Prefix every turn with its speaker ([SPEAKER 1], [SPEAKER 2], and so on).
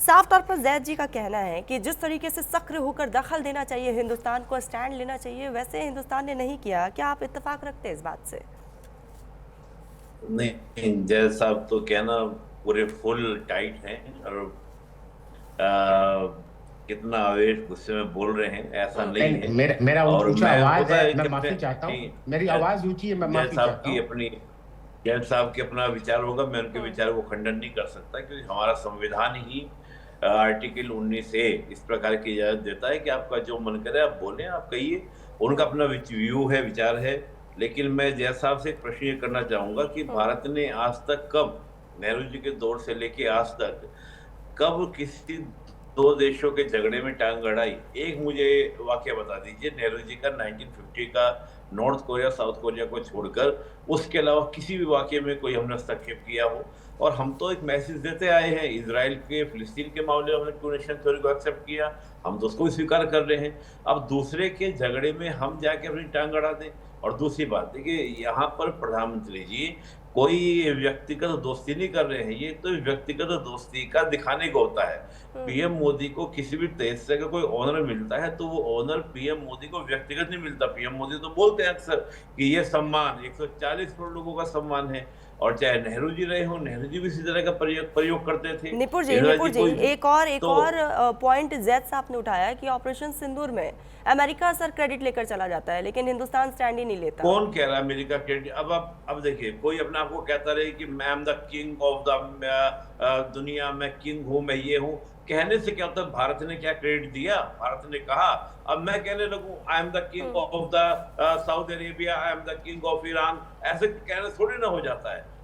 [SPEAKER 1] साफ तौर पर जैद जी का कहना है कि जिस तरीके से सक्रिय होकर दखल देना चाहिए, हिंदुस्तान को स्टैंड लेना चाहिए, वैसे हिंदुस्तान ने नहीं किया। क्या आप इत्तेफाक रखते हैं इस बात से?
[SPEAKER 2] नहीं, जय साहब तो कहना पूरे फुल टाइट हैं और आ, कितना आवेश गुस्से में बोल रहे हैं, ऐसा
[SPEAKER 3] नहीं
[SPEAKER 2] नहीं
[SPEAKER 3] नहीं,
[SPEAKER 2] है।
[SPEAKER 3] मेरा
[SPEAKER 2] और
[SPEAKER 3] ऊंचा
[SPEAKER 2] मैं
[SPEAKER 3] आवाज
[SPEAKER 2] होता
[SPEAKER 3] है,
[SPEAKER 2] है
[SPEAKER 3] मैं
[SPEAKER 2] कि
[SPEAKER 3] माफी चाहता हूँ। मेरी
[SPEAKER 2] जय
[SPEAKER 3] आवाज ऊंची है, मैं
[SPEAKER 2] जय
[SPEAKER 3] माफी
[SPEAKER 2] साहब
[SPEAKER 3] चाहता
[SPEAKER 2] की
[SPEAKER 3] हूँ।
[SPEAKER 2] अपनी जय साहब के अपना विचार होगा, मैं उनके
[SPEAKER 1] हम्म।
[SPEAKER 2] विचार को खंडन नहीं कर सकता, क्योंकि हमारा संविधान ही आर्टिकल 19 ए इस प्रकार की इजाजत देता है कि आपका जो मन करे आप बोलें, आप कहिए। उनका
[SPEAKER 1] हम्म।
[SPEAKER 2] अपना व्यू है, विचार है। लेकिन मैं जय साहब से एक प्रश्न ये करना चाहूंगा कि
[SPEAKER 1] हम्म।
[SPEAKER 2] भारत ने आज तक कब, नेहरू जी के दौर से लेके आज तक, कब किसी दो देशों के झगड़े में टांग अड़ाई? एक मुझे वाक्य बता दीजिए नेहरू जी का 1950 का, नॉर्थ कोरिया साउथ कोरिया को छोड़कर, उसके अलावा किसी भी वाक्य में कोई हमने हस्तक्षेप किया हो। और हम तो एक मैसेज देते आए हैं, इसराइल के फिलिस्तीन के मामले में हमने टू नेशन थ्योरी को एक्सेप्ट किया, हम तो उसको भी स्वीकार कर रहे हैं। अब दूसरे के झगड़े में हम जाके अपनी टांग अड़ा दें? और दूसरी बात देखिए, यहाँ पर प्रधानमंत्री जी कोई व्यक्तिगत दोस्ती नहीं कर रहे हैं, ये तो व्यक्तिगत दोस्ती का दिखाने को होता है।
[SPEAKER 1] हम्म।
[SPEAKER 2] पीएम मोदी को किसी भी देश से अगर कोई ऑनर मिलता है तो वो ऑनर पीएम मोदी को व्यक्तिगत नहीं मिलता। पीएम मोदी तो बोलते हैं अक्सर कि ये सम्मान 140 करोड़ लोगों का सम्मान है। और चाहे नेहरू जी रहे हो, नेहरू जी भी इसी तरह का प्रयोग करते थे। इंदिरा
[SPEAKER 1] निपुर
[SPEAKER 2] जी
[SPEAKER 1] जी,
[SPEAKER 2] कोई
[SPEAKER 1] एक
[SPEAKER 2] तो
[SPEAKER 1] और पॉइंट जैद साहब ने उठाया कि ऑपरेशन सिंदूर में अमेरिका सर क्रेडिट लेकर चला जाता है, लेकिन हिंदुस्तान स्टैंड ही नहीं लेता।
[SPEAKER 2] कौन कह रहा है अमेरिका क्रेडिट? अब देखिए, कोई अपने आप को कहता रहे कि मैं M the king of the दुनिया, मैं किंग हूं, मैं ये हूं। कहने से क्या होता है? भारत ने क्या क्रेडिट दिया? भारत ने कहा अब मैं कहने लगूं I am the king
[SPEAKER 1] hmm.
[SPEAKER 2] Of the South Arabia, I am the king of Iran, ऐसे कहने थोड़ी ना हो जाता है।